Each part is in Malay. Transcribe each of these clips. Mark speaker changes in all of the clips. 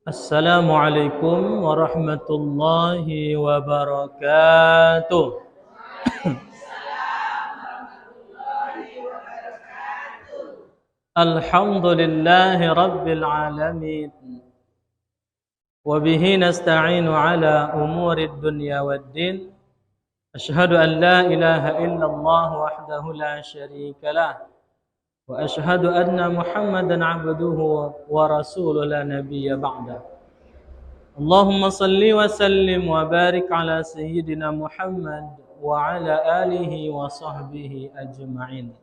Speaker 1: Assalamualaikum warahmatullahi wabarakatuh. Alhamdulillahi rabbil alamin. Wabihi nasta'inu ala umurid dunya waddin. Ashhadu an la ilaha illallah wahdahu la syarika lah. Wa ashhadu anna Muhammadan abduhu wa rasuluhu la nabiyya ba'da. Allahumma salli wa sallim wa barik ala sayyidina Muhammad wa ala alihi wa sahbihi ajma'in.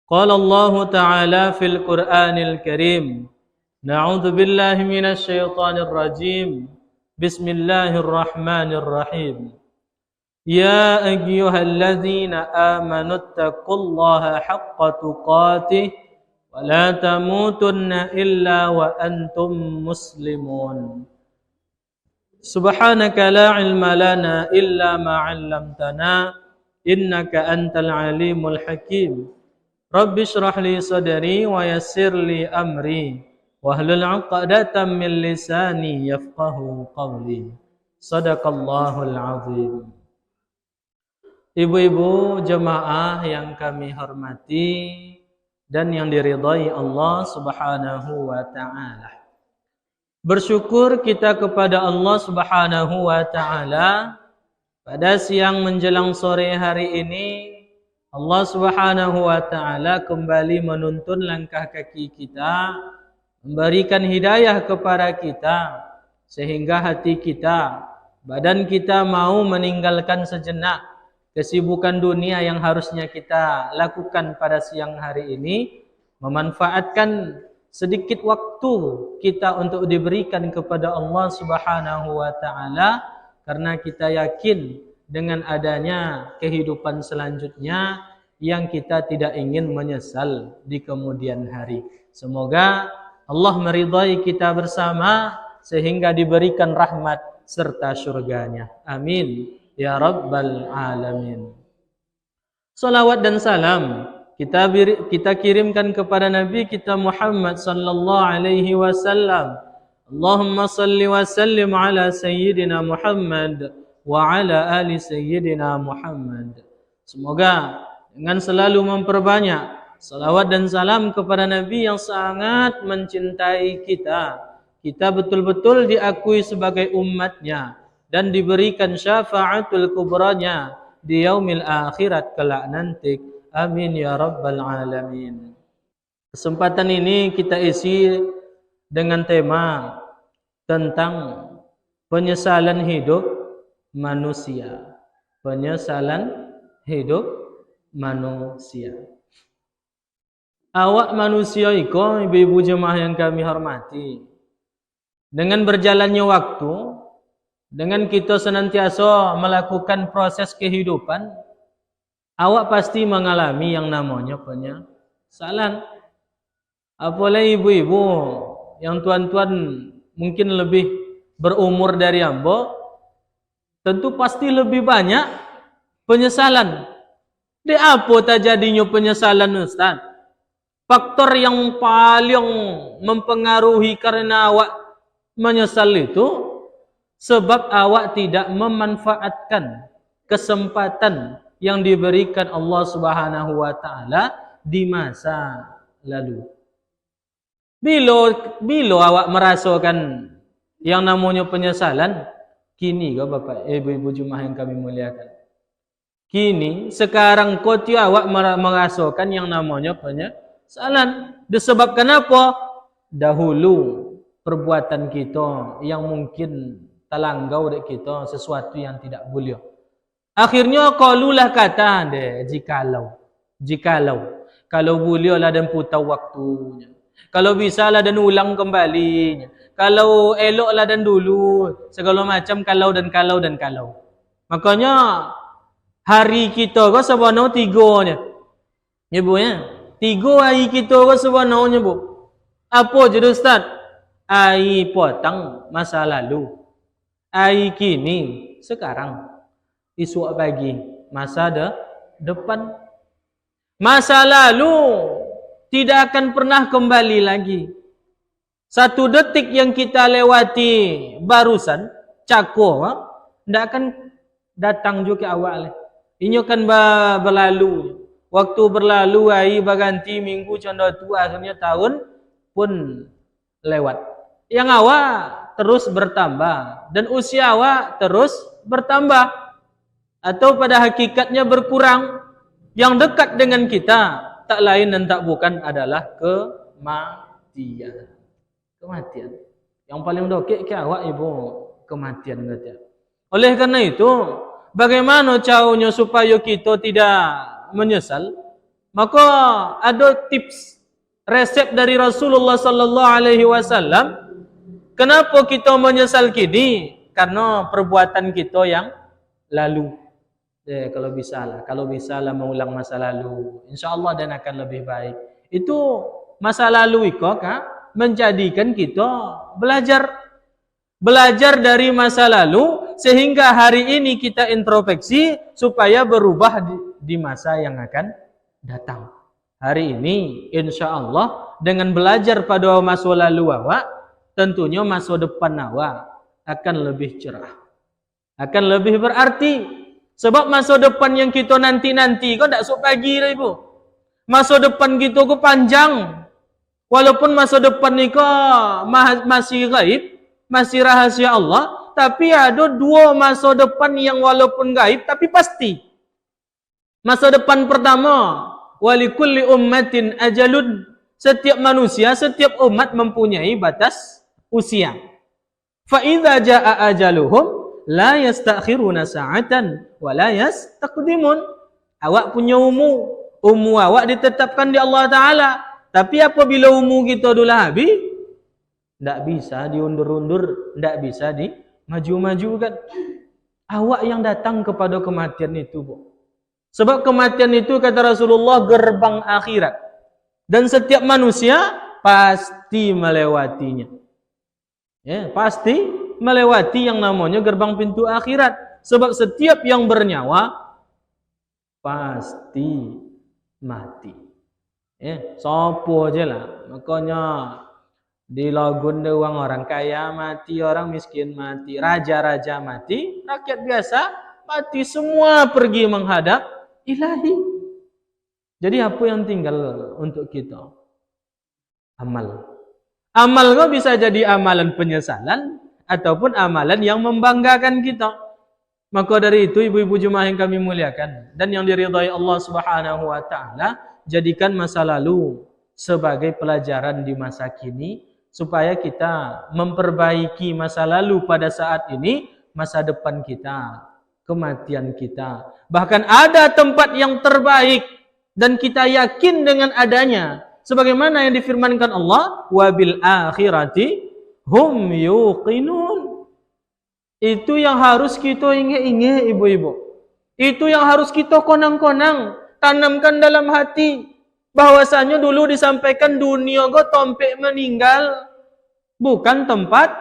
Speaker 1: Qala Allah ta'ala fil Qur'anil Karim. Na'udzu billahi minasy syaithanir rajim. Bismillahirrahmanirrahim. Ya ayyuhalladzina amanu taqullaha haqqa tuqatih wa la tamutunna illa wa antum muslimun. Subhanaka la ilma lana illa ma 'allamtana innaka antal alimul hakim. Rabbi shrah li sadri wa yassir li amri wahlul 'uqdatam min lisani yafqahu qawli. Shadaqallahul 'azim. Ibu-ibu jemaah yang kami hormati dan yang diridhai Allah Subhanahu wa taala. Bersyukur kita kepada Allah Subhanahu wa taala pada siang menjelang sore hari ini Allah Subhanahu wa taala kembali menuntun langkah kaki kita, memberikan hidayah kepada kita sehingga hati kita, badan kita mau meninggalkan sejenak kesibukan dunia yang harusnya kita lakukan pada siang hari ini, memanfaatkan sedikit waktu kita untuk diberikan kepada Allah Subhanahu wa taala karena kita yakin dengan adanya kehidupan selanjutnya yang kita tidak ingin menyesal di kemudian hari. Semoga Allah meridhai kita bersama sehingga diberikan rahmat serta syurganya. Amin ya rabbal alamin. Salawat dan salam kita kirimkan kepada Nabi kita Muhammad sallallahu alaihi wasallam. Allahumma salli wa sallim ala sayyidina Muhammad wa ala ali sayyidina Muhammad. Semoga dengan selalu memperbanyak salawat dan salam kepada Nabi yang sangat mencintai kita, kita betul-betul diakui sebagai umatnya dan diberikan syafaatul kubranya di yaumil akhirat kelak nanti. Amin ya rabbal alamin. Kesempatan ini kita isi dengan tema tentang penyesalan hidup manusia. Penyesalan hidup manusia. Awak manusia iko, ibu-ibu jemaah yang kami hormati, dengan berjalannya waktu, dengan kita senantiasa melakukan proses kehidupan, awak pasti mengalami yang namanya penyesalan. Apalagi ibu-ibu yang tuan-tuan mungkin lebih berumur dari hamba, tentu pasti lebih banyak penyesalan. Di apa terjadinya penyesalan, Ustaz? Faktor yang paling mempengaruhi karena awak menyesal itu sebab awak tidak memanfaatkan kesempatan yang diberikan Allah Subhanahu wa taala di masa lalu. Bila awak merasakan yang namanya penyesalan, kini ke Bapak Ibu jemaah yang kami muliakan. Kini sekarang koti awak merasakan yang namanya penyesalan. Disebabkan apa? Dahulu perbuatan kita yang mungkin talanggau dek kita sesuatu yang tidak boleh. Akhirnya qalulah kata deh jikalau kalau boleh lah dan putar waktunya. Kalau bisa lah dan ulang kembali. Kalau elok lah dan dulu. Segala macam kalau dan kalau dan kalau. Makanya hari kita kau sebenarnya tiganya. Ya bu ya. 3 hari kita kau sebenarnya bu. Apa je Ustaz? Hari potong masa lalu. Hari kini sekarang. Esok pagi masa depan. Masa lalu tidak akan pernah kembali lagi. Satu detik yang kita lewati barusan, cako, tidak akan datang juga awal. Ini kan berlalu. Waktu berlalu, hari berganti, minggu, contoh tu, akhirnya tahun pun lewat. Yang awak terus bertambah. Dan usia awak terus bertambah. Atau pada hakikatnya berkurang. Yang dekat dengan kita, tak lain dan tak bukan adalah kematian. Kematian. Yang paling dokek ke awak ibu, kematian kata. Oleh karena itu, bagaimana caranya supaya kita tidak menyesal? Maka ada tips resep dari Rasulullah sallallahu alaihi wasallam. Kenapa kita menyesal kini? Karena perbuatan kita yang lalu. Kalau bisa lah mengulang masa lalu, insyaallah dan akan lebih baik. Itu masa lalu itu menjadikan kita belajar dari masa lalu sehingga hari ini kita introspeksi supaya berubah di masa yang akan datang. Hari ini insyaallah dengan belajar pada masa lalu awak, tentunya masa depan awak akan lebih cerah, akan lebih berarti. Sebab masa depan yang kita nanti-nanti kau tak sok pagi lah ibu. Masa depan kita kau panjang. Walaupun masa depan ni kau masih gaib, masih rahasia Allah, tapi ada dua masa depan yang walaupun gaib tapi pasti. Masa depan pertama, walikulli ummatin ajalun. Setiap manusia, setiap umat mempunyai batas usia. Fa idza jaa ajaluhum la yastakhiruna sa'atan wa la yastaqdimun. Awak punya umur awak ditetapkan di Allah Ta'ala. Tapi apabila umur kita dah habis, tidak bisa diundur-undur, tidak bisa dimaju-majukan. Awak yang datang kepada kematian itu, Bu. Sebab kematian itu kata Rasulullah gerbang akhirat. Dan setiap manusia pasti melewatinya. Ya, pasti melewati yang namanya gerbang pintu akhirat. Sebab setiap yang bernyawa pasti mati. Sopo aja lah. Makanya di Logun doang orang kaya mati, orang miskin mati, raja-raja mati, rakyat biasa mati, semua pergi menghadap Ilahi. Jadi apa yang tinggal untuk kita? Amal. Amal kok bisa jadi amalan penyesalan ataupun amalan yang membanggakan kita. Maka dari itu ibu-ibu jemaah yang kami muliakan dan yang diridhai Allah Subhanahu wa taala, jadikan masa lalu sebagai pelajaran di masa kini supaya kita memperbaiki masa lalu pada saat ini, masa depan kita, kematian kita. Bahkan ada tempat yang terbaik dan kita yakin dengan adanya sebagaimana yang difirmankan Allah, wabil akhirati hum yuqinun. Itu yang harus kita ingat-ingat ibu-ibu. Itu yang harus kita konang-konang tanamkan dalam hati. Bahwasanya dulu disampaikan dunia go tompek meninggal, bukan tempat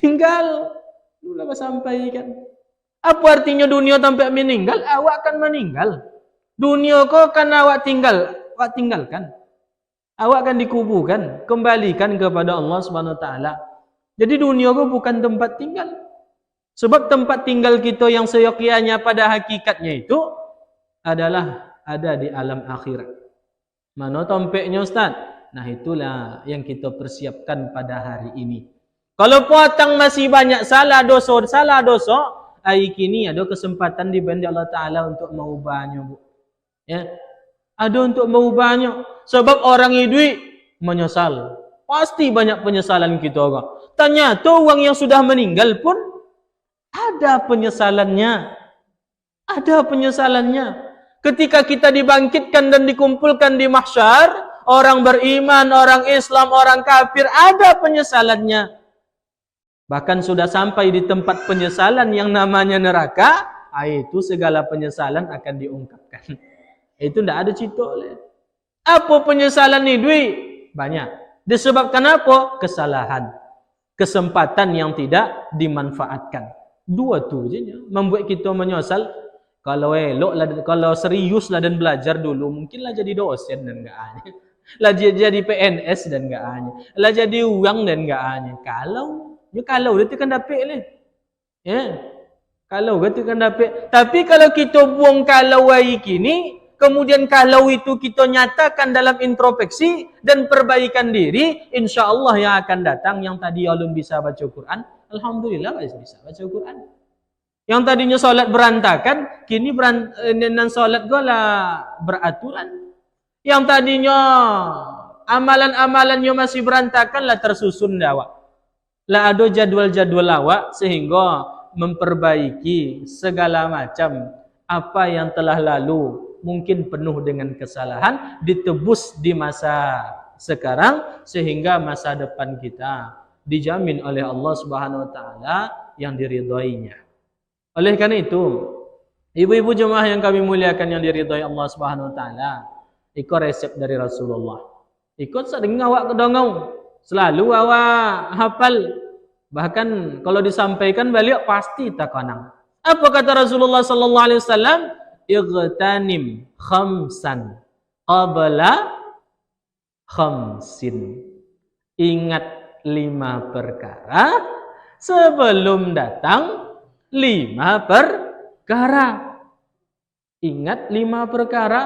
Speaker 1: tinggal. Dulu apa sampaikan? Apa artinya dunia tompek meninggal? Awak akan meninggal. Dunia ko kan awak tinggalkan. Awak akan dikuburkan, kembalikan kepada Allah Subhanahu wa taala. Jadi dunia ko bukan tempat tinggal. Sebab tempat tinggal kita yang seyogyanya pada hakikatnya itu adalah ada di alam akhirat. Mana tompeknya Ustaz? Nah itulah yang kita persiapkan pada hari ini. Kalau potong masih banyak salah dosa, hari kini ada kesempatan di benda Allah Ta'ala untuk mengubahnya, Bu. Ya. Ada untuk mengubahnya. Sebab orang hidup menyesal. Pasti banyak penyesalan kita. Tanya tu orang yang sudah meninggal pun ada penyesalannya. Ada penyesalannya. Ketika kita dibangkitkan dan dikumpulkan di mahsyar, orang beriman, orang Islam, orang kafir, ada penyesalannya. Bahkan sudah sampai di tempat penyesalan yang namanya neraka, itu segala penyesalan akan diungkapkan. Itu tidak ada cerita. Apa penyesalan ni duit? Banyak. Disebabkan apa? Kesalahan. Kesempatan yang tidak dimanfaatkan. Dua tu je membuat kita menyesal. Kalau elok lah, kalau serius lah dan belajar dulu, mungkinlah jadi dosen dan enggak. Lah jadi PNS dan enggak hanya. Lah jadi uang dan enggak hanya. Kalau dia kan dapat leh. Ya. Kalau dia kan dapat. Tapi kalau kita buang kalau hari kini, kemudian kalau itu kita nyatakan dalam introspeksi dan perbaikan diri, insya-Allah yang akan datang yang tadi ulun bisa baca Quran, alhamdulillah bisa baca Quran. Yang tadinya solat berantakan, kini solat gua lah beraturan. Yang tadinya amalan-amalannya masih berantakan lah tersusun awak. Lah ada jadwal-jadwal awak sehingga memperbaiki segala macam apa yang telah lalu mungkin penuh dengan kesalahan ditebus di masa sekarang sehingga masa depan kita dijamin oleh Allah Subhanahu wa taala yang diridhoinya. Oleh karena itu, ibu-ibu jemaah yang kami muliakan yang diridhai Allah Subhanahu wa taala, ikut resep dari Rasulullah. Ikut sering awak kedongong, selalu awak hafal. Bahkan kalau disampaikan beliau pasti tak konang. Apa kata Rasulullah sallallahu alaihi wasallam? Ightanim khamsan qabla khamsin. Ingat 5 perkara sebelum datang 5 perkara. Ingat 5 perkara.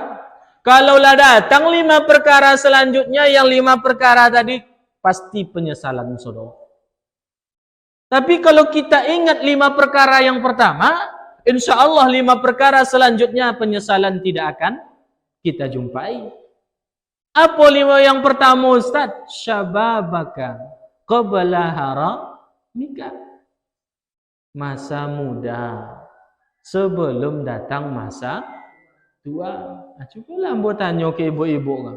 Speaker 1: Kalaulah datang 5 perkara selanjutnya, yang 5 perkara tadi pasti penyesalan saudara. Tapi kalau kita ingat 5 perkara yang pertama, insya Allah 5 perkara selanjutnya penyesalan tidak akan kita jumpai. Apa 5 yang pertama Ustaz? Syababaka qabla haramika. Masa muda sebelum datang masa tua. Cubalah ambo tanya ke ibu-ibu kan.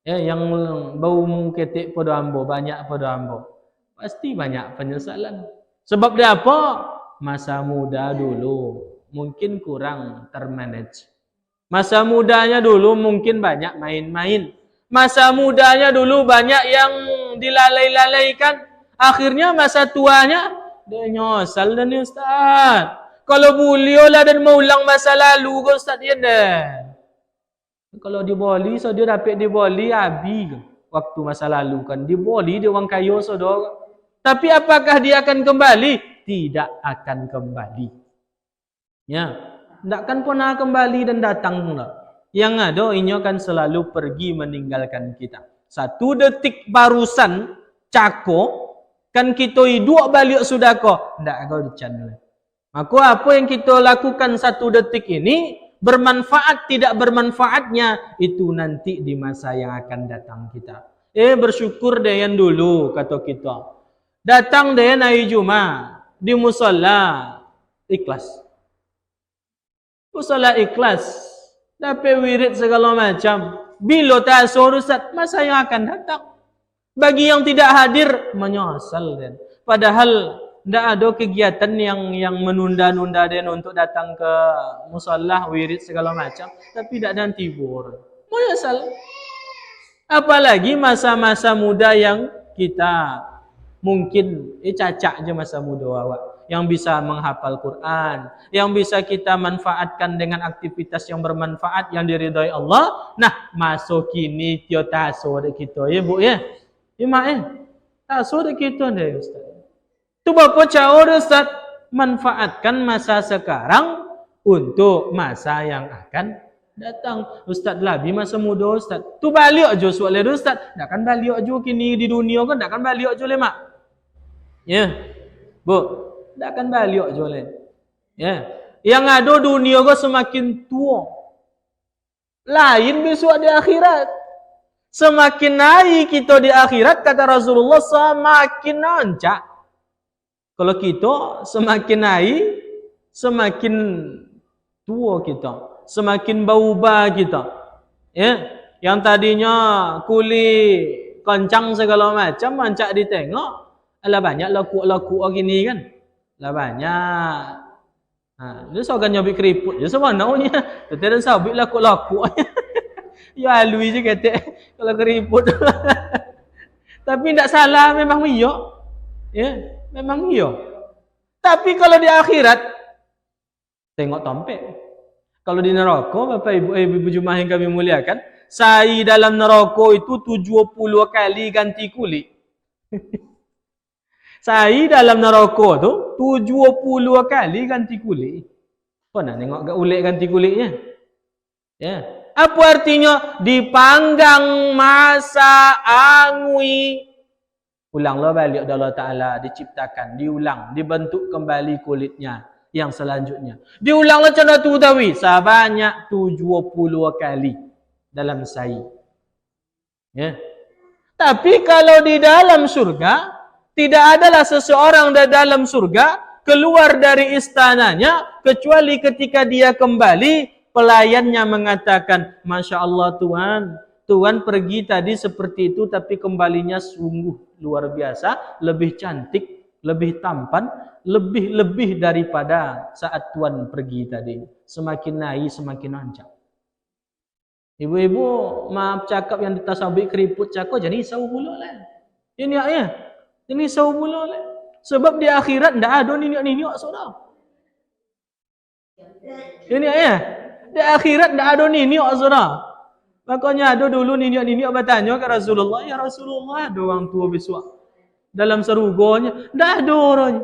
Speaker 1: Ya, yang bau ketik pada ambo, banyak pada ambo. Pasti banyak penyesalan. Sebab dia apa? Masa muda dulu mungkin kurang termanage. Masa mudanya dulu mungkin banyak main-main. Masa mudanya dulu banyak yang dilalai-lalaikan. Akhirnya masa tuanya dia nyosal dan ni Ustaz. Kalau beliau lah dan mau ulang masa lalu ke Ustaz dia dah. Kalau di Bali, so dia dapat di Bali habis waktu masa lalu kan. Di Bali dia orang kaya saudara. Tapi apakah dia akan kembali? Tidak akan kembali. Ya, tidak akan pernah kembali dan datang pula. Yang ada ini akan selalu pergi meninggalkan kita. 1 detik barusan cako kan kita hidup balik sudah kok. Tidak kau dican. Maka apa yang kita lakukan 1 detik ini bermanfaat tidak bermanfaatnya itu nanti di masa yang akan datang kita. Bersyukur deh yang dulu kata kita. Datang deh hari Jumat di musalla ikhlas. Musalla ikhlas. Dapat wirid segala macam. Bila tak suruh Ustaz, masa yang akan datang. Bagi yang tidak hadir menyesal dan padahal tidak ada kegiatan yang menunda-nunda dan untuk datang ke musalla wirid segala macam, tapi tidak dan tibur. Menyesal. Apalagi masa-masa muda yang kita mungkin cacak je masa muda awak yang bisa menghafal Quran, yang bisa kita manfaatkan dengan aktivitas yang bermanfaat yang diridhai Allah. Nah, masuk kini tio taso de kita ya Bu ya. Taso de kita deh Ustaz. Tu bapa cara Ustaz manfaatkan masa sekarang untuk masa yang akan datang. Ustaz labi masa muda Ustaz. Tu balik aja soal Ustaz. Tak kan balik aja kini di dunia kan, tak kan balik aja lemak. Ya. Bu, tak akan balik aja le. Ya. Yang ada dunia kau semakin tua. Lain besok di akhirat. Semakin naik kita di akhirat kata Rasulullah semakin nancak. Kalau kita semakin naik, semakin tua kita, semakin berubah kita. Ya, yang tadinya kulit kencang segala macam, mancak ditengok, alah banyak laku-laku gini kan, alah banyak. Dia sogan nyabik keriput, je sebenarnya. Tapi dan sabik laku-laku. Ya alui je kata kalau keriput. Tapi tidak salah, memang iya. Ya. Memang iya. Tapi kalau di akhirat tengok tompek. Kalau di neraka Bapak Ibu jemaah yang kami muliakan, Sai dalam neraka itu 70 kali ganti kulit. Sai dalam neraka tu 70 kali ganti kulit. Kau nak tengok kat ulik ganti kulitnya? Ya. Apa artinya? Dipanggang masa angui. Ulanglah balik Allah Ta'ala diciptakan, diulang, dibentuk kembali kulitnya yang selanjutnya. Diulanglah macam tu tawi sebanyak 70 kali dalam sai. Ya. Tapi kalau di dalam surga, tidak adalah seseorang di dalam surga keluar dari istananya kecuali ketika dia kembali, pelayannya mengatakan, Masya Allah Tuhan, Tuhan pergi tadi seperti itu tapi kembalinya sungguh luar biasa, lebih cantik, lebih tampan, lebih daripada saat Tuhan pergi tadi. Semakin naik, semakin lancar. Ibu-ibu, maaf cakap yang ditasabik keriput cakap, jadi risau pula lah. Ini ya, jadi risau pula lah. Sebab di akhirat tidak ada niniak-niniak saudara. Ini ya, di akhirat tidak ada niniak saudara. Makanya ada dulu niniak-niniak bertanya ke Rasulullah, ya Rasulullah, ada orang tua besok dalam surganya? Tak ada orangnya.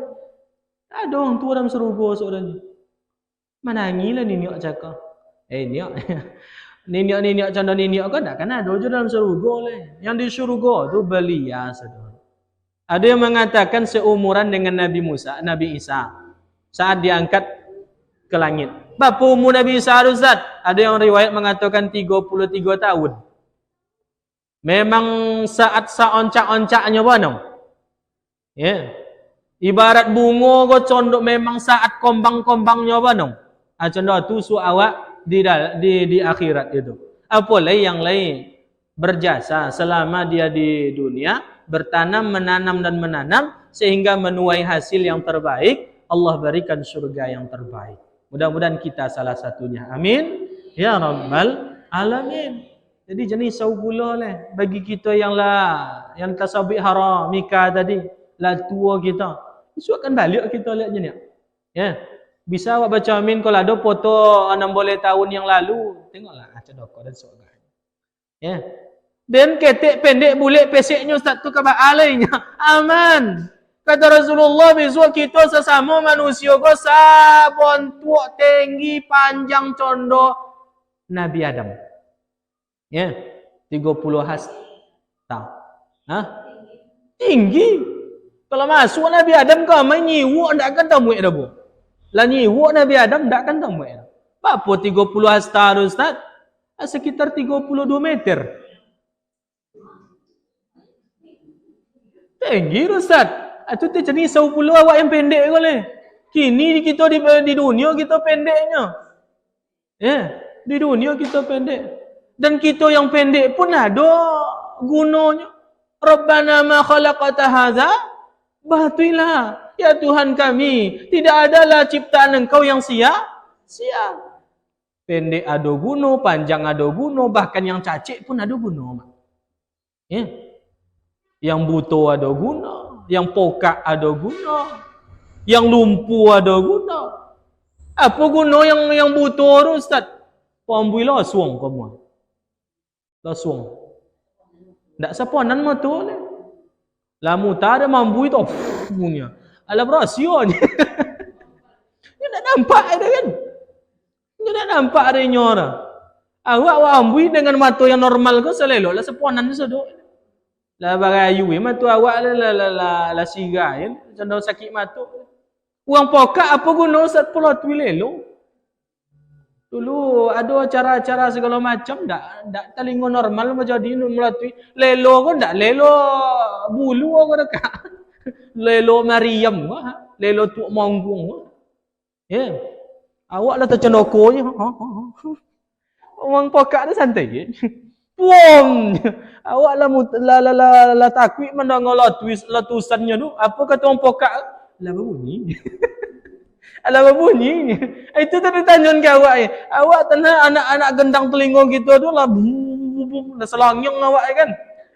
Speaker 1: Tak ada orang tua dalam surga seorangnya. Menangilah niniak cakap. Niniak. Niniak canda niniak kan ada je dalam surga lah. Yang di surga tu belia saudara. Ada yang mengatakan seumuran dengan Nabi Musa, Nabi Isa saat diangkat ke langit. Berapa umur Nabi Isa Ustaz? Ada yang riwayat mengatakan 33 tahun. Memang saat saoncak-oncaknya mana? Ya. Ibarat bunga ko condok memang saat kombang-kombangnya mana? Contoh tu su awak di akhirat itu. Apa lagi yang lain berjasa selama dia di dunia, bertanam, menanam dan menanam sehingga menuai hasil yang terbaik, Allah berikan surga yang terbaik. Mudah-mudahan kita salah satunya. Amin. Ya Rabbal Alamin. Jadi jenis saupula lah bagi kita yang tasabih haram nikah tadi, lah tua kita. Isu akan balik kita lihat je ni. Ya. Bisa awak baca amin kalau ada foto 60 tahun yang lalu, tengoklah ada dokor dan surga. Ya. Dan ketek pendek bulik peseknya ustaz tu kabar alainya. Aman. Kata Rasulullah, besok kita sesama manusia ko sabon tuak tinggi panjang condo Nabi Adam. Ya, 30 hasta. Tinggi. Kalau masuk Nabi Adam kau main nyiwuk ndak akan tamu dak bu. Lah nyiwuk Nabi Adam ndak akan tamu. Apa 30 hasta Ustaz? Sekitar 32 meter. Tinggi Ustaz. Itu jenis saupula awak yang pendek kau le. Kini kita di dunia kita pendeknya. Ya, di dunia kita pendek. Dan kita yang pendek pun ada gunanya. Rabbana ma khalaqata hadza batila. Ya Tuhan kami, tidak adalah ciptaan Engkau yang sia-sia. Pendek ada guna, panjang ada guna, bahkan yang cacat pun ada guna. Ya. Yang buta ada guna, yang pokak ada guna, yang lumpuh ada guna. Apa guna yang buta tu Ustaz? Pambui lah suang kamu. Lah suang. Tak seponan mata ni. Lamu tak ada mambu itu punya. Ala berahsia ni. Dia tak nampak ada kan? Dia tak nampak ada nyora. Awak ambui dengan mata yang normal kau selelok lah seponan ni sedok. Lah barayu mata awak la siga ya. Contoh sakit mata. Uang pokak apa guna Ustaz pula tu lelo. Dulu ada acara-acara segala macam dak telinga normal menjadi melatui lelo ko dak lelo bulu ko dekat lelo Maryam lelo tu manggung ya awak lah tercendokonya orang pokak tu santai je puang awak lah takut mendengar latusannya tu apa kata orang pokak lah bunyi alah bunyi. Itu tadi tanyakan ke awak awak tanah anak-anak gendang telinga kita tu lah selangnyong awak kan.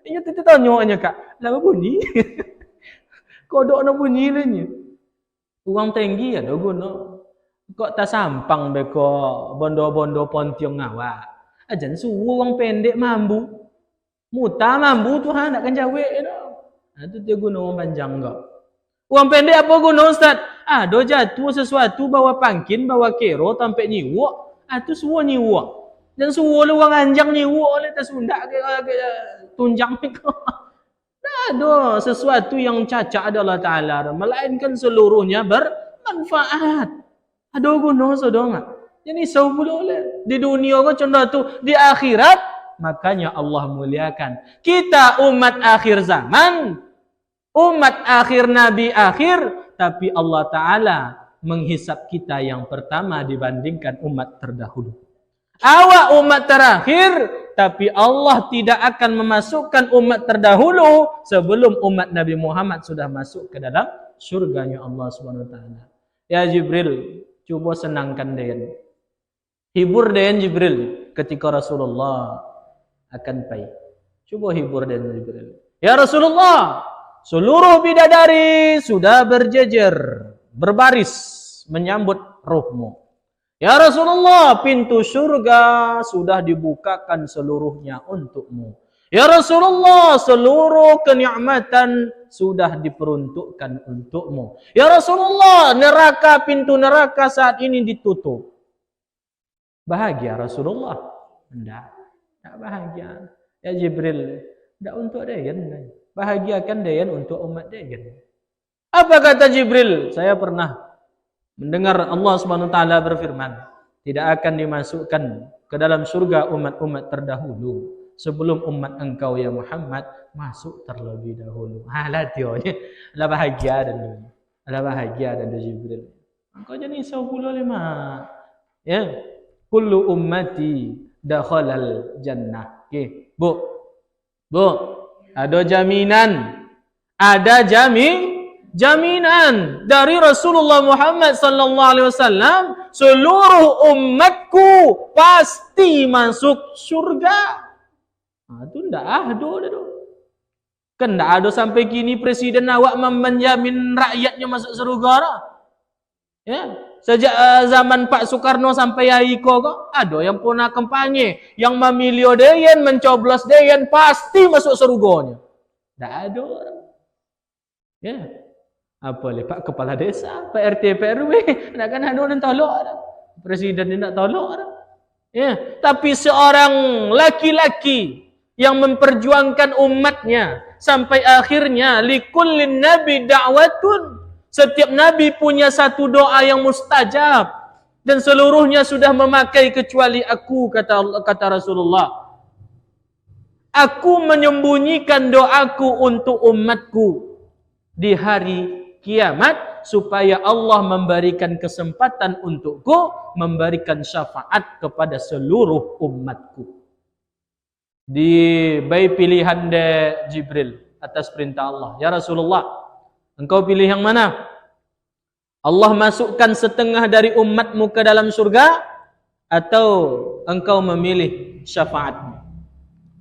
Speaker 1: Ini tadi tanyanya kak. Lah bunyi. Kodok nak bunyi lanya. Uang tinggi ada guna. Kok tak sampang beko bondo-bondo pontiong awak. Ajan suruh orang pendek mambu. Muta mambu tu nak kan jawab dah. Tu dia guna orang panjang kau. Orang pendek apa guna Ustaz? Do jatuh sesuatu bawa pangkin, bawa kero, tampek nyiwak. Tu suruh nyiwak. Dan suruh lu orang anjang nyiwak oleh tak sundak ke tunjang kau. Ada sesuatu yang cacat adalah Ta'ala. Melainkan seluruhnya bermanfaat. Ada guna saudara. Jadi sau pula oleh. Di dunia kau contoh tu. Di akhirat. Makanya Allah muliakan. Kita umat akhir zaman. Umat akhir Nabi akhir. Tapi Allah Ta'ala menghisap kita yang pertama dibandingkan umat terdahulu. Awak umat terakhir, tapi Allah tidak akan memasukkan umat terdahulu sebelum umat Nabi Muhammad sudah masuk ke dalam syurganya Allah Subhanahu wa taala. Ya Jibril, cuba senangkan Dayan. Hibur Dayan Jibril ketika Rasulullah akan pergi. Coba hibur Dayan Jibril. Ya Rasulullah, seluruh bidadari sudah berjejer, berbaris menyambut ruhmu. Ya Rasulullah, pintu syurga sudah dibukakan seluruhnya untukmu. Ya Rasulullah, seluruh kenikmatan sudah diperuntukkan untukmu. Ya Rasulullah, neraka, pintu neraka saat ini ditutup. Bahagia Rasulullah? Tidak bahagia. Ya Jibril, tidak untuk Dayan. Bahagiakan Dayan untuk umat Dayan. Apa kata Jibril? Saya pernah mendengar Allah Subhanahu wa taala berfirman, tidak akan dimasukkan ke dalam surga umat-umat terdahulu sebelum umat engkau ya Muhammad masuk terlebih dahulu. Lationya lah bahagia dan Jibril. Engkau jadi risau pula lima. Ya, kullu ummati dakhalal jannah. Okey, Bu. Ada jaminan. Jaminan dari Rasulullah Muhammad sallallahu alaihi wasallam, seluruh umatku pasti masuk surga. Itu ndak ada dah. Kan ndak ada sampai kini presiden awak menjamin rakyatnya masuk surga dah. Ya, sejak zaman Pak Soekarno sampai Aiko kok ada yang pernah kampanye, yang memilih Dayan, mencoblos Dayan pasti masuk surganya. Ndak ada. Ya. Apa le Pak Kepala Desa, Pak RT, Pak RW, nak kan ada orang tolak dah. Presiden dia nak tolak dah. Ya, tapi seorang laki-laki yang memperjuangkan umatnya sampai akhirnya likullin nabi da'watun. Setiap nabi punya satu doa yang mustajab dan seluruhnya sudah memakai kecuali aku, kata Rasulullah. Aku menyembunyikan doaku untuk umatku di hari kiamat supaya Allah memberikan kesempatan untukku memberikan syafaat kepada seluruh umatku. Di bayi pilihan de Jibril atas perintah Allah. Ya Rasulullah, engkau pilih yang mana? Allah masukkan setengah dari umatmu ke dalam surga atau engkau memilih syafaatmu?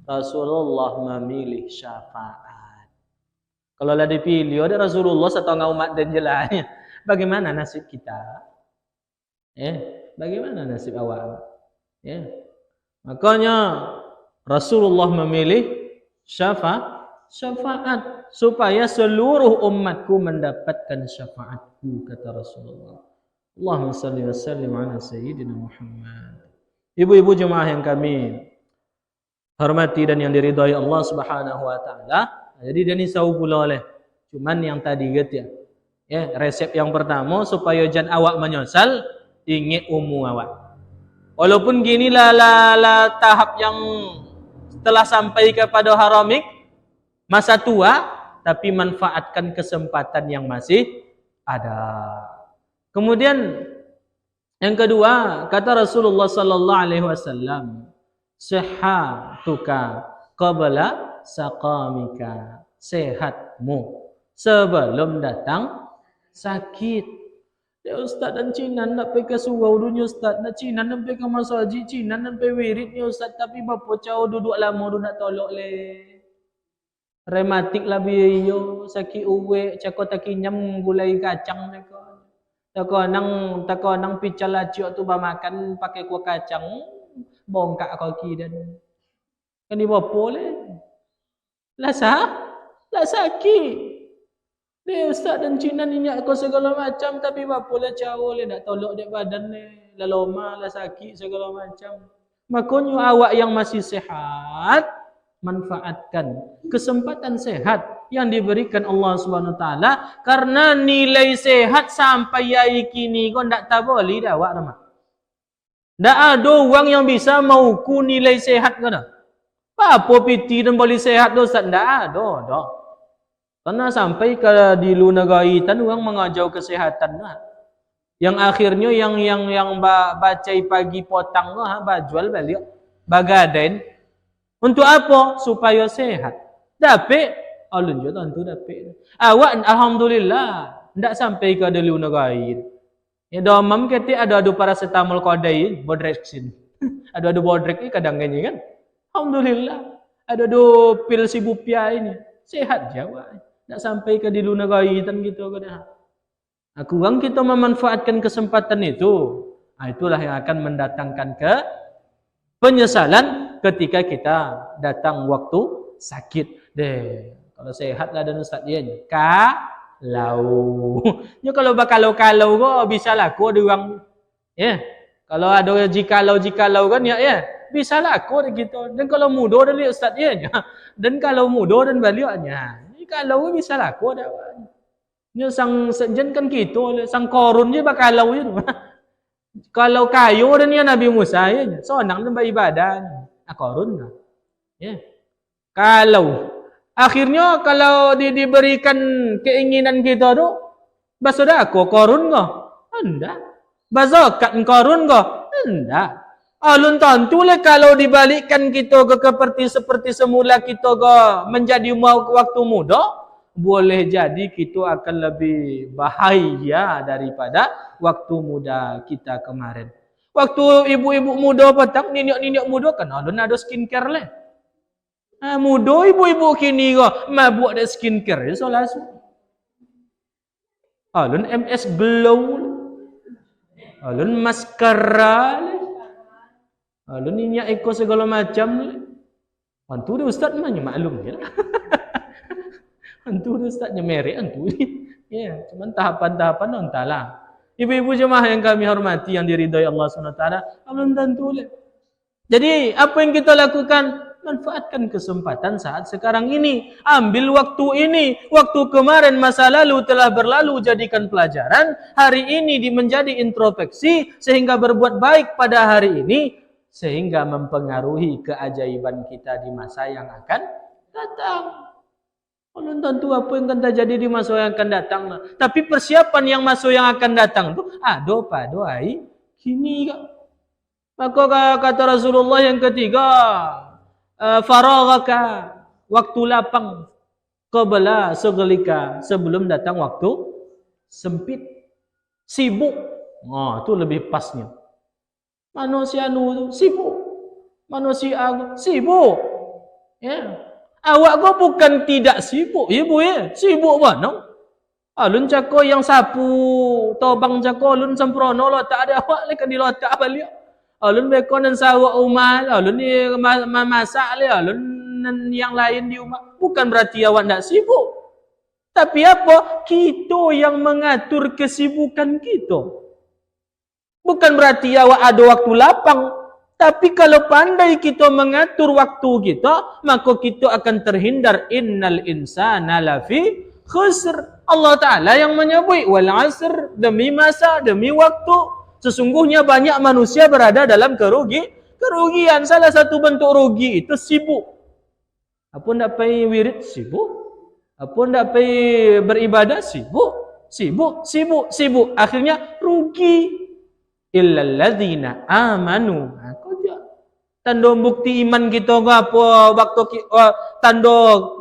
Speaker 1: Rasulullah memilih syafaat. Kalau lah dipilih ada Rasulullah setengah umat dan jelasnya. Bagaimana nasib kita? Bagaimana nasib awak? Makanya Rasulullah memilih syafaat supaya seluruh umatku mendapatkan syafaatku, kata Rasulullah. Allahumma salli wa sallim ala sayyidina Muhammad. Ibu-ibu jemaah yang kami hormati dan yang diridhai Allah Subhanahu wa taala. Jadi dia ni tahu pula oleh. Cuman yang tadi gitu ya. Resep yang pertama supaya jangan awak menyesal, ingat umur awak. Walaupun gini lah tahap yang telah sampai kepada haramik masa tua, tapi manfaatkan kesempatan yang masih ada. Kemudian yang kedua, kata Rasulullah sallallahu alaihi wasallam, sihhatuka qabla saqamika, sehatmu sebelum datang sakit. Ya Ustaz dan cinan nak pergi ke surau dunia Ustaz, nak cinan nak pergi ke masjid, cinan nak pergi wirid ni Ustaz, tapi bapa cau duduk lama du nak tolak le. Rematik lah biyo, sakit uwek, cakap tak kinyam gulai kacang mereka. Tako nang pical acik tu ba makan pakai kuah kacang. bongkak kaki dan kan di apa leh. Lah sakit. Dia ustaz dan Cina minyak kau segala macam tapi apa lah jauh le nak tolak dek badan ni. Lah loma lah sakit segala macam. Makanya awak yang masih sehat manfaatkan kesempatan sehat yang diberikan Allah Subhanahu taala karena nilai sehat sampai hari kini kau ndak tahu boleh dah awak dah. Ndak ada orang yang bisa mengukur nilai sehat kau dah. Apa piti dan boleh sehat tu ustaz ndak ada dah. Karena sampai ke di luar negara itu orang mengajau kesehatan lah. Yang akhirnya yang bacai pagi potang lah bajual balik bagaden untuk apa? Supaya sehat. Dapat alun je tentu dapat. Awak alhamdulillah ndak sampai ke di luar negara itu. Ya domam ketik ada paracetamol kodai bodrexin. Ada bodrex ni kadang gini kan. Alhamdulillah ada pil sibupia ini. Sehat je awak. Tak sampai ke di luar negara gitu kan. Kurang kita memanfaatkan kesempatan itu. Itulah yang akan mendatangkan ke penyesalan ketika kita datang waktu sakit. Deh, kalau sehatlah dan ustaz dia. Kalau kalau kok bisa laku ada orang ya. Kalau ada jikalau kan ya bisa laku gitu. Dan kalau muda dan lihat ustaz dia. Dan kalau muda dan baliknya. Kalau bisa laku ada. Nya sang sejen kan gitu, sang korun je bakalau je. Kalau kayu dan ya Nabi Musa ya, sonang dan beribadah. Korun lah. Ya. Kalau akhirnya kalau diberikan keinginan kita tu, basada aku korun kah? Enggak. Bazakat korun kah? Enggak. Alun tentu le kalau dibalikkan kita ke seperti semula kita ke menjadi waktu muda, boleh jadi kita akan lebih bahaya daripada waktu muda kita kemarin. Waktu ibu-ibu muda petang, nenek-nenek muda kan ada skincare le. Muda ibu-ibu kini ke mabuk ada skincare so langsung. Alun MS Glow. Alun maskara le. Alun minyak eko segala macam le. Antu dia ustaz mana maklum je lah. Antu dia ustaznya merek antu ni. Ya, cuman tahapan-tahapan entahlah. Ibu-ibu jemaah yang kami hormati yang diridhai Allah SWT, belum tentu. Jadi, apa yang kita lakukan? Manfaatkan kesempatan saat sekarang ini. Ambil waktu ini. Waktu kemarin masa lalu telah berlalu, jadikan pelajaran. Hari ini menjadi introspeksi sehingga berbuat baik pada hari ini sehingga mempengaruhi keajaiban kita di masa yang akan datang. Belum tentu apa yang akan terjadi di masa yang akan datang. Tapi persiapan yang masa yang akan datang tu ada pada hari kini. Maka kata Rasulullah yang ketiga, faraghaka, waktu lapang, qabla suglika, sebelum datang waktu sempit, sibuk. Tu lebih pasnya. Manusia tu sibuk. Manusia sibuk. Ya. Awak kau bukan tidak sibuk, ibu ya. Sibuk mana? Alun cako yang sapu, tobang cako alun semprono lo tak ada awak le kan di lotak balik. Alun bekon dan sawak umat, alun ni masak le, alun yang lain di rumah. Bukan berarti awak tidak sibuk. Tapi apa? Kita yang mengatur kesibukan kita. Bukan berarti awak ada waktu lapang. Tapi kalau pandai kita mengatur waktu kita, maka kita akan terhindar. Innal insana lafi khusr. Allah Ta'ala yang menyebut wal asr, demi masa, demi waktu. Sesungguhnya banyak manusia berada dalam kerugian. Salah satu bentuk rugi itu sibuk. Apa nak pergi wirid? Sibuk. Apa nak pergi beribadah? Sibuk. Akhirnya rugi. Illal ladzina amanu. Tanda bukti iman kita apa? Tanda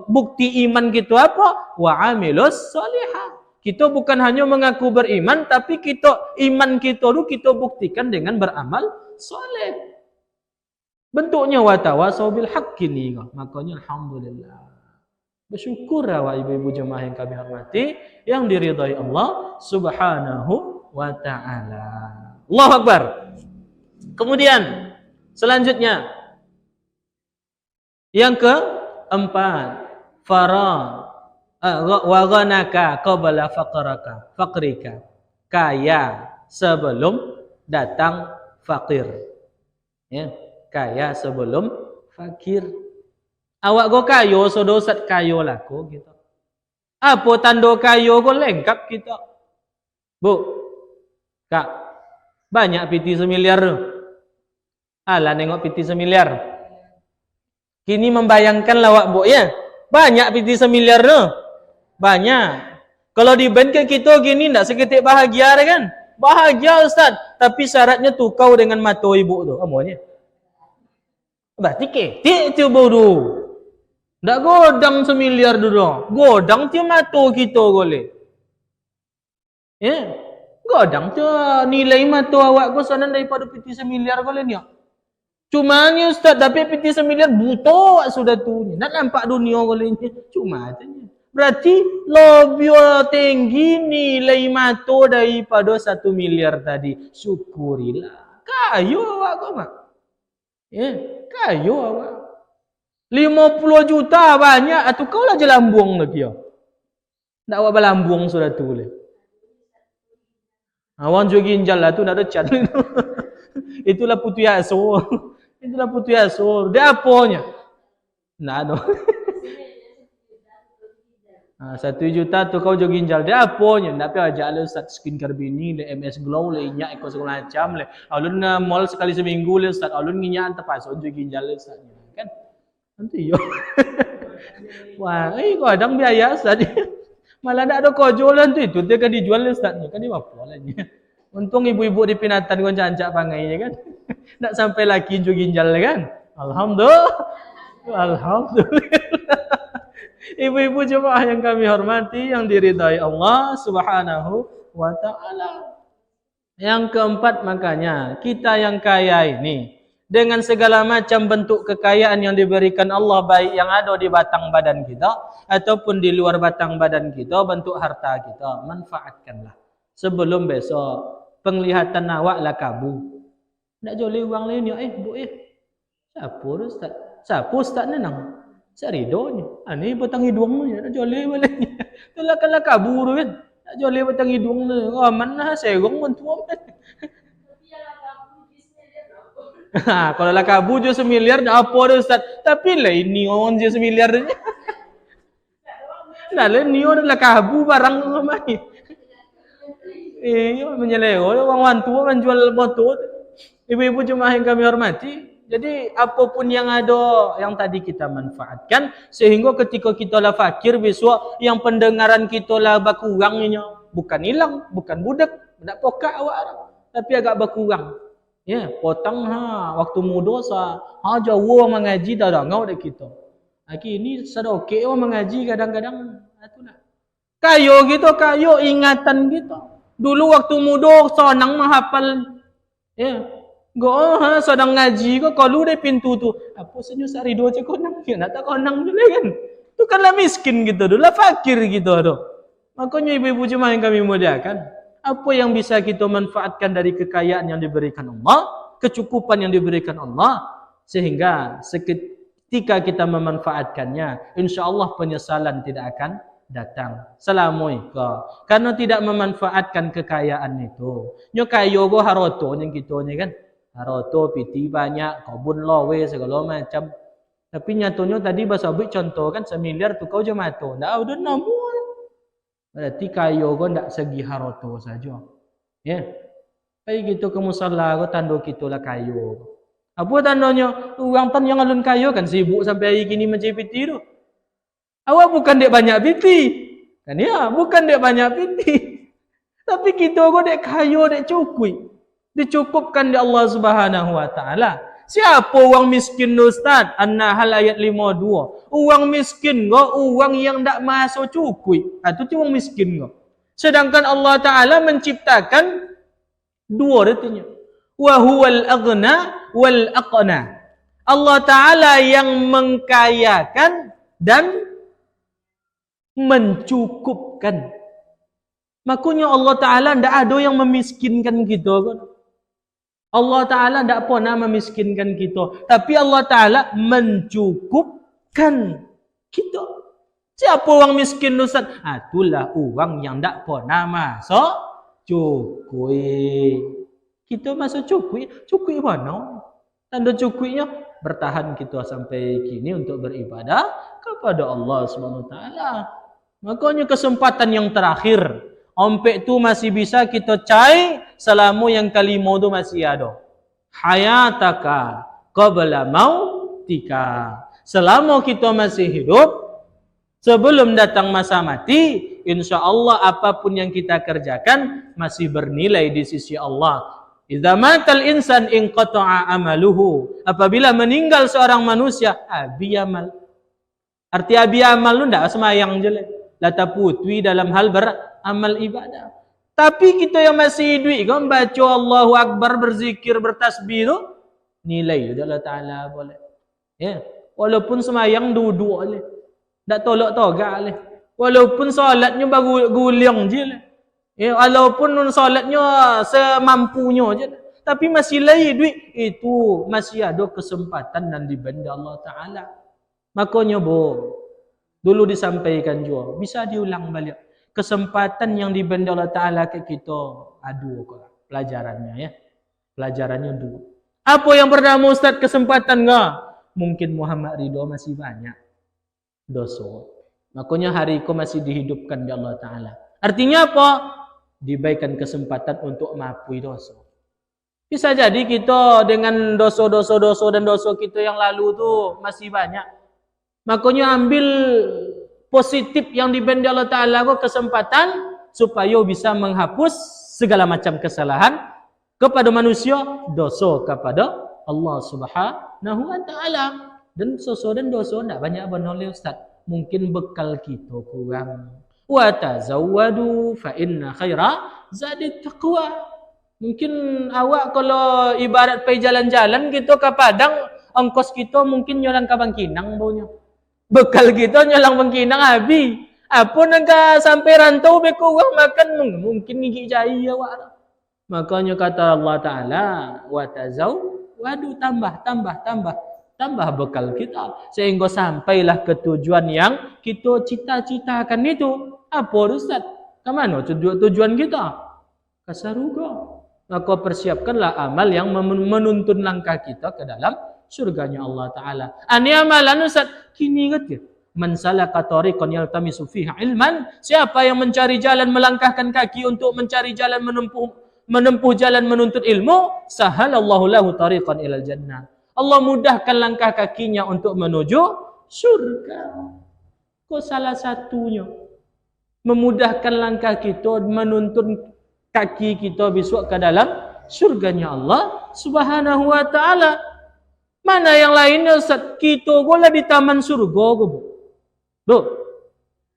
Speaker 1: bukti iman kita apa? Wa amilus salihah. Kita bukan hanya mengaku beriman, tapi iman kita tu kita buktikan dengan beramal soleh. Bentuknya watawasau bil haqqi ni. Makanya alhamdulillah. Bersyukur awak ibu-ibu jemaah yang kami hormati, yang diridhai Allah Subhanahu wa taala. Allahu Akbar. Kemudian Selanjutnya, yang keempat, wa ghanaka qabla faqrika. Kaya sebelum datang fakir. Ya, kaya sebelum fakir. Awak go kayo, so dosat kayo laku gitu. Apa tanda kayo go lengkap kita. Bu, Kak, banyak piti semiliar tu. Alah nengok piti semiliar. Kini membayangkan lawak bu ya. Banyak piti semiliar tu. Banyak. Kalau di band ke kita gini ndak seketik bahagia kan? Bahagia Ustaz. Tapi syaratnya tukau dengan mata ibu tu. Amanya. Berarti ketik tu bodoh. Ndak godang semiliar dulu. Godang tu mata kita boleh. Ya. Godang tu nilai mata awak ko sana daripada piti semiliar boleh ni. Cuma ni Ustaz, tapi piti semiliar buta sudah tu. Nak nampak dunia boleh ni. Cuma aja. Berarti lebih tinggi nilai mata daripada 1 miliar tadi. Syukurilah. Kayu awak ko mak. Ya, kayu awak. 50 juta banyak atau kau lah je lambung lagi ya. Ndak awak berlambung sudah tu boleh. Awan juga ginjal lah tu nak ada cat. Itulah putih aso. Itulah putih aso. Dia apanya? Nah, no. 1 juta tu kau juga ginjal. Dia apanya? Ndak apa aja le Ustaz skincare bini, le MS Glow, le inyak eko segala macam le. Alun mall sekali seminggu le Ustaz. Alun nginyak terpasok juga ginjal le Ustaz. Kan? Nanti yo. Wah, kau ada biaya Ustaz. Malah ndak ada kojolan tu itu dia kan dijual le Ustaz. Kan dia apa lagi. Untung ibu-ibu di Pinatan kon cancak pangai kan. Ndak sampai laki juga ginjal kan. Alhamdulillah. Alhamdulillah. Ibu-ibu jemaah yang kami hormati, yang diridai Allah Subhanahu wa taala. Yang keempat makanya, kita yang kaya ini dengan segala macam bentuk kekayaan yang diberikan Allah, baik yang ada di batang badan kita ataupun di luar batang badan kita, bentuk harta kita, manfaatkanlah. Sebelum besok penglihatan awak lah kabu. Nak joleh uang lain ya bu siapa Ustaz? Siapa Ustaz nenang? Saridonya. Ani batang hidung ni nak joleh boleh. Itulah kalau kabur kan. Nak joleh batang hidung ni. Oh mana serong pun tua. Kalau lah kabur je semiliar dah apa dah Ustaz. Tapi lah ini orang je semiliar ni. Nah lah ni orang lah kabur barang ramai. Menyeleo orang tua menjual motor. Ibu-ibu jemaah yang kami hormati. Jadi apapun yang ada yang tadi kita manfaatkan sehingga ketika kita lah fakir besok yang pendengaran kita lah berkurangnya, bukan hilang, bukan budak, nak pokak awak tapi agak berkurang. Ya, potong waktu muda jauh mengaji dah ngau dak kita. Lagi ini sada okey mengaji kadang-kadang itulah. Kayo gitu, kayo ingatan kita. Dulu waktu muda senang menghafal. Ya. Sedang ngaji kau kalau dari pintu tu apa senyum sari dua je konang ya nak tak konang dulu kan tu kan lah miskin gitu dulu lah fakir gitu tu. Makanya ibu-ibu jemaah yang kami muliakan, apa yang bisa kita manfaatkan dari kekayaan yang diberikan Allah, kecukupan yang diberikan Allah, sehingga ketika kita memanfaatkannya insya-Allah penyesalan tidak akan datang. Assalamualaikum. Karena tidak memanfaatkan kekayaan itu. Nyo kayo go haroto yang kita ni kan. Haroto piti banyak, kebun lawe segala macam. Tapi nyatanya tadi bahasa abik contoh kan 1 miliar tu kau je mato. Ndak ada namu. Berarti kayo go ndak segi haroto saja. Ya. Kayak gitu ke musalla go tanda kita lah kayo. Apa tandanya? Orang tan yang alun kayo kan sibuk sampai hari kini macam piti tu. Awak bukan dek banyak piti. Kan ya, bukan dek banyak piti. Tapi kita go dek kayo dek cukui. Dicukupkan di Allah Subhanahu wa taala. Siapa orang miskin Ustaz? An-Nahl ayat 52. Orang miskin go orang yang ndak masuk cukui. Itu orang miskin go. Sedangkan Allah taala menciptakan dua artinya. Wa huwal aghna wal aqna. Allah taala yang mengkayakan dan mencukupkan. Makanya Allah taala ndak ada yang memiskinkan kita kan. Allah Ta'ala tidak pernah memiskinkan kita. Tapi Allah Ta'ala mencukupkan kita. Siapa orang miskin Ustaz? Itulah orang yang tidak pernah masuk cukui. Kita masuk cukui. Cukui mana? Tanda cukuinya bertahan kita sampai kini untuk beribadah kepada Allah Subhanahu Wa Ta'ala. Makanya kesempatan yang terakhir. Ompek tu masih bisa kita cai selama yang kelima tu masih ada. Hayataka qabla mautika. Selama kita masih hidup, sebelum datang masa mati, insya-Allah apapun yang kita kerjakan masih bernilai di sisi Allah. Idza matal insan inqata'a amaluhu. Apabila meninggal seorang manusia, abi amal. Arti abi amal lu ndak semayang je lah. Lata putwi dalam hal beramal ibadah. Tapi kita yang masih hidup kan baca Allahu Akbar, berzikir, bertasbih tu nilai Allah Ta'ala boleh. Ya. Walaupun semayang duduk boleh. Tak tolak togak boleh. Walaupun solatnya baru guling je lah. Ya, walaupun solatnya semampunya je lah. Tapi masih lagi duit itu masih ada kesempatan dan dibenda Allah Ta'ala. Makanya dulu disampaikan juga, bisa diulang balik. Kesempatan yang dibenda Allah Ta'ala ke kita, pelajarannya ya. Pelajarannya dulu. Apa yang bernama Ustaz kesempatan enggak? Mungkin Muhammad Ridho masih banyak dosa. Makanya hari itu masih dihidupkan di Allah Ta'ala. Artinya apa? Diberikan kesempatan untuk maafui dosa. Bisa jadi kita dengan dosa-dosa dan dosa kita yang lalu tu masih banyak. Makanya ambil positif yang diberi Allah Ta'ala kesempatan supaya bisa menghapus segala macam kesalahan kepada manusia, dosa kepada Allah Subhanahu Wa Ta'ala. Dan dosa tidak banyak benar Ustaz. Mungkin bekal kita kurang. Wa tazawwadu fa inna khaira zadit taqwa. Mungkin awak kalau ibarat pergi jalan-jalan kita ke Padang, ongkos kita mungkin nyolang ke Bangkinang baunya. Bekal kita nyolang Bangkinang habis. Apa nak sampai rantau beko orang makan mungkin gigi jahil awak. Makanya kata Allah Ta'ala, wa tazawwadu tambah bekal kita sehingga sampailah ke tujuan yang kita cita-citakan itu. Apa Ustaz? Ke mana tujuan kita? Ke surga. Maka persiapkanlah amal yang menuntun langkah kita ke dalam surganya Allah Ta'ala. Ani amalan Ustaz, kini kata man salaka tariqan yaltamisu fiha ilman, siapa yang mencari jalan melangkahkan kaki untuk mencari jalan menempuh jalan menuntut ilmu, sahalallahu lahu tariqan ilal jannah. Allah mudahkan langkah kakinya untuk menuju surga. Kok salah satunya memudahkan langkah kita menuntun kaki kita besok ke dalam surganya Allah Subhanahu Wa Ta'ala. Mana yang lainnya Ustaz? Kita gola di taman surga ke bu? Loh,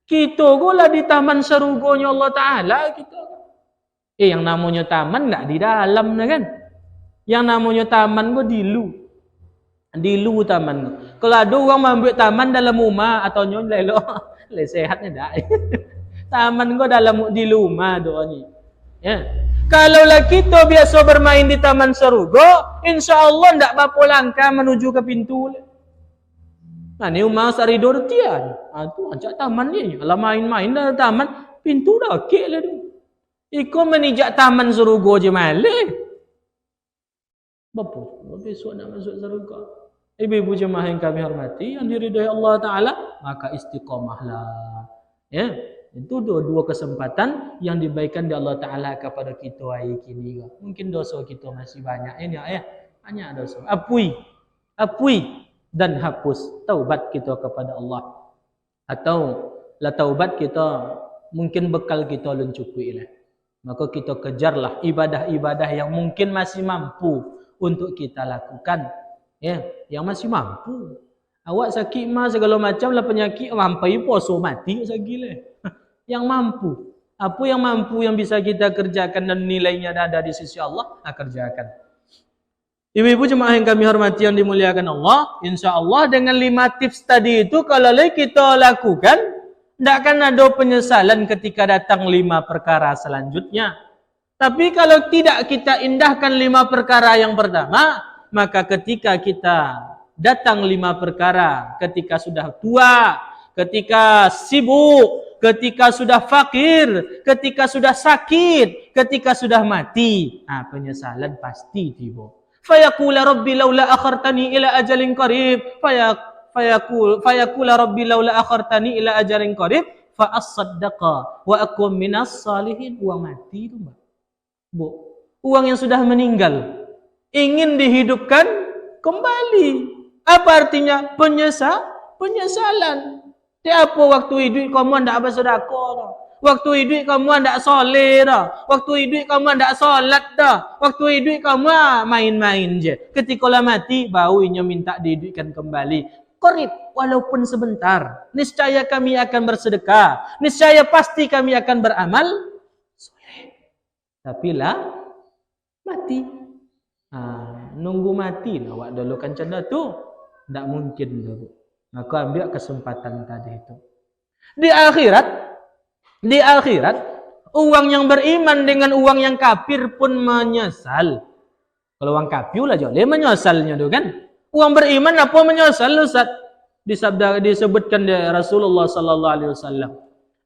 Speaker 1: kita gola di taman surganya Allah Ta'ala kita. Yang namanya taman enggak di dalam kan? Yang namanya taman go di lu taman. Kalau ada orang ambil taman dalam rumah atau nyon lelo, sehatnya dah. Taman go dalam di rumah doanya. Ya. Kalaulah kita biasa bermain di taman surga, insya-Allah ndak apa langkah menuju ke pintu. Nah, ni rumah Sarido tian. Tu ajak taman ni. Kalau main-main dalam taman, pintu dah okey lah tu. Iko menijak taman surga je malih. Bapa, besok nak masuk surga. Ibu-ibu jemaah yang kami hormati, yang diridhai Allah Ta'ala, maka istiqamahlah. Ya. Itu dua kesempatan yang diberikan di Allah Ta'ala kepada kita hari kini. Mungkin dosa kita masih banyak. Ini ya, banyak dosa. Apui dan hapus taubat kita kepada Allah. Atau la taubat kita mungkin bekal kita lencukui lah. Maka kita kejarlah ibadah-ibadah yang mungkin masih mampu untuk kita lakukan. Ya, yang masih mampu. Awak sakit mah segala macam lah penyakit, mampai poso mati sakit lah. Yang mampu. Apa yang mampu yang bisa kita kerjakan dan nilainya ada di sisi Allah, kerjakan. Ibu-ibu jemaah yang kami hormati yang dimuliakan Allah, insya-Allah dengan 5 tips tadi itu kalau kita lakukan, tidak akan ada penyesalan ketika datang 5 perkara selanjutnya. Tapi kalau tidak kita indahkan 5 perkara yang pertama, maka ketika kita datang 5 perkara, ketika sudah tua, ketika sibuk, ketika sudah fakir, ketika sudah sakit, ketika sudah mati, penyesalan pasti tiba. Fayaqula rabbi laula akhartani ila ajalin qarib, fayaqula rabbi laula akhartani ila ajalin qarib, fa as-saddaqa wa akum minas salihin. Uang mati itu, Mbak. Bu, uang yang sudah meninggal ingin dihidupkan kembali. Apa artinya? Penyesalan. Dia apa waktu hidup kamu ndak bersedekah dah. Waktu hidup kamu ndak soleh dah. Waktu hidup kamu ndak solat dah. Waktu hidup kamu main-main je. Ketika lah mati baru inya minta dihidupkan kembali. Qarib, walaupun sebentar. Niscaya kami akan bersedekah. Niscaya pasti kami akan beramal soleh. Tapi lah mati. Nunggu mati lah awak dulu kan canda tu. Tak mungkin dulu. Maka ambil kesempatan tadi itu. Di akhirat, uang yang beriman dengan uang yang kafir pun menyesal. Kalau uang kafir lah joleh menyesalnya tu kan. Uang beriman apa menyesal Ustaz? Disebutkan dari Rasulullah sallallahu alaihi wasallam.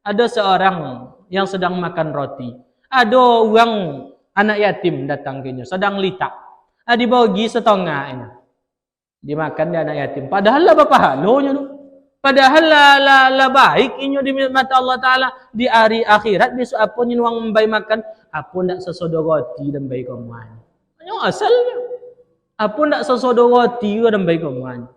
Speaker 1: Ada seorang yang sedang makan roti. Ada uang anak yatim datang ke nya, sedang litak. Dibagi setengah ini. Dimakan dia anak yatim. Padahal lah berpahalanya tu. Padahal lah baik inyo di mata Allah Taala. Di hari akhirat besok apa nyen wang membai makan, apa ndak sesodo roti dan baik kamuan. Hanya asalnya. Apa ndak sesodo roti dan baik kamuan.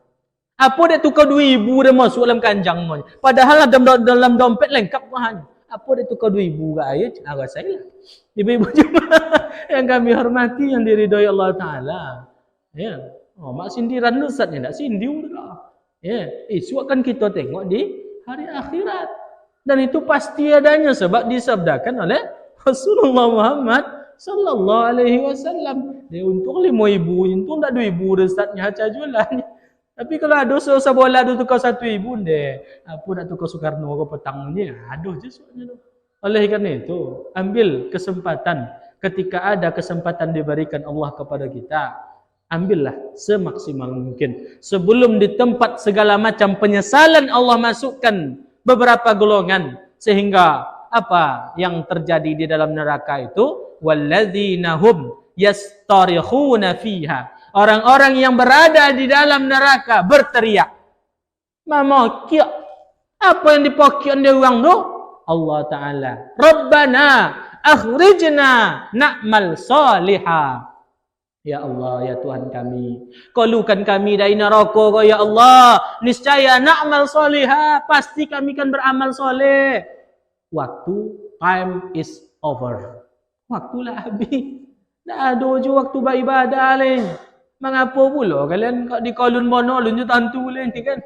Speaker 1: Apa dia tukar 2,000 dia masuk dalam kanjang mo. Padahal dalam dompet lengkap bahan. Apa dia tukar 2,000 ke ayat? Agak saya lah. Ibu-ibu jemaah yang kami hormati, yang diridhoi Allah Taala. Ya. Mak sindiran Ustaz ni tak sindiu dah. Ya, isu akan kita tengok di hari akhirat. Dan itu pasti adanya sebab disabdakan oleh Rasulullah Muhammad sallallahu alaihi wasallam. Dia untung 5,000, untung tak 2,000 Ustaznya cajulan. Tapi kalau ada usaha bola ada tukar 1,000 deh. Apa nak tukar Soekarno ke petang ni? Aduh je soalnya tu. Oleh kerana itu, ambil kesempatan ketika ada kesempatan diberikan Allah kepada kita. Ambillah semaksimal mungkin. Sebelum di tempat segala macam penyesalan Allah masukkan beberapa golongan. Sehingga apa yang terjadi di dalam neraka itu? Walladzina hum yastarikhuna fiha. Orang-orang yang berada di dalam neraka berteriak. Mamakiak. Apa yang dipokian dia orang tu? Allah Ta'ala. Rabbana akhrijna na'mal salihah. Ya Allah, ya Tuhan kami, keluarkan kami dari neraka kau ya Allah. Niscaya na'mal salihah, pasti kami akan beramal soleh. Waktu time is over. Waktulah habis. Dah ada je waktu beribadah lain. Mengapa pula kalian kau di kolon mana lun tantu lain kan?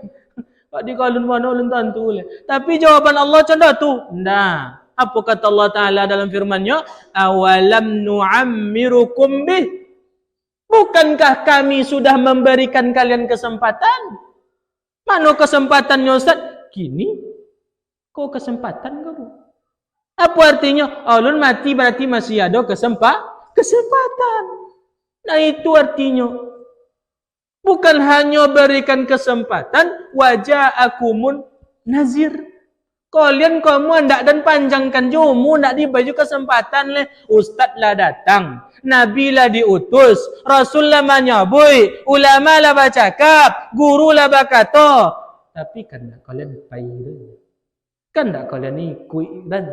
Speaker 1: Kau di kolon mana lun tantu lain. Tapi jawaban Allah macam tu. Nah, apa kata Allah Taala dalam firman-Nya? Awalam nu'ammirukum bih. Bukankah kami sudah memberikan kalian kesempatan? Mana kesempatannya Ustaz? Kini, kau kesempatan kau? Apa artinya? Ulun mati berarti masih ada kesempatan. Nah itu artinya. Bukan hanya berikan kesempatan, waja'akumun nazir. Kalian kamu hendak dan panjangkan jomu, nak dibaju kesempatan leh. Ustaz lah datang, Nabi lah diutus, Rasul lah menyabui, ulama lah bercakap, guru lah berkata. Tapi kan tak kalian payah, kan tak kalian ikut dan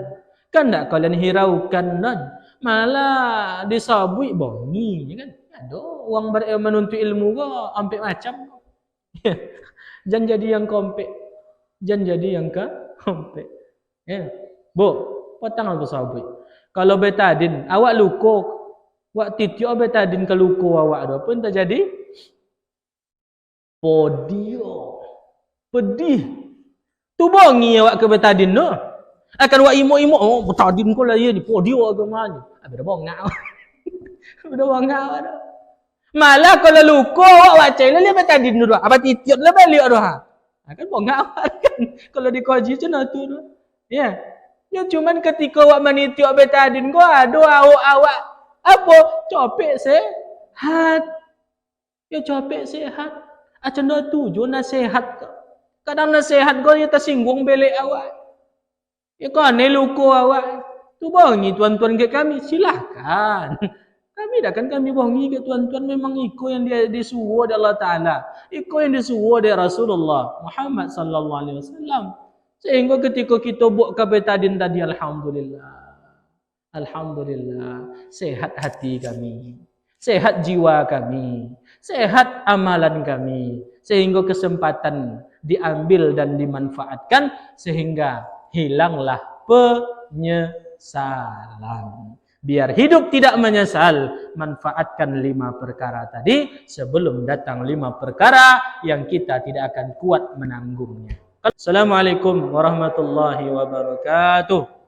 Speaker 1: kan tak kalian hiraukan dan malah disabui bongi, kan? Ada orang menuntut ilmu ke, hampir macam. Jangan jadi yang kompek, jangan jadi yang kompek. Ya, bu, potong aku sabui. Kalau betadin, awak luko, wak titio betadin ke luko awak ada pun tak jadi. Podio, pedih. Tu bongi awak ke betadin no. Akan wak imo-imo, oh betadin ko lah ye ni podio agama ni. Ada bongak. Ada bongak ada. Malah kalau luko awak cai lah betadin dulu. Apa titio lah balik dah. Kan bongak awak kan. Kalau dikoji macam tu. Ya. Ya cuman ketika awak menitiok betadin kau ada awak apa copek sehat. Ya copek sehat. Acanda tuju nasihat. Kadang nasihat kau ya tersinggung belek awak. Ya kau ni luku awak. Tu bongi tuan-tuan ke kami silahkan. Kami dah kan kami bongi ke tuan-tuan memang ikut yang dia disuruh oleh Allah Taala. Ikut yang disuruh oleh Rasulullah Muhammad sallallahu alaihi wasallam. Sehingga ketika kita buat kabetadin tadi alhamdulillah. Alhamdulillah, sehat hati kami, sehat jiwa kami, sehat amalan kami. Sehingga kesempatan diambil dan dimanfaatkan sehingga hilanglah penyesalan. Biar hidup tidak menyesal, manfaatkan 5 perkara tadi sebelum datang 5 perkara yang kita tidak akan kuat menanggungnya. Assalamualaikum warahmatullahi wabarakatuh.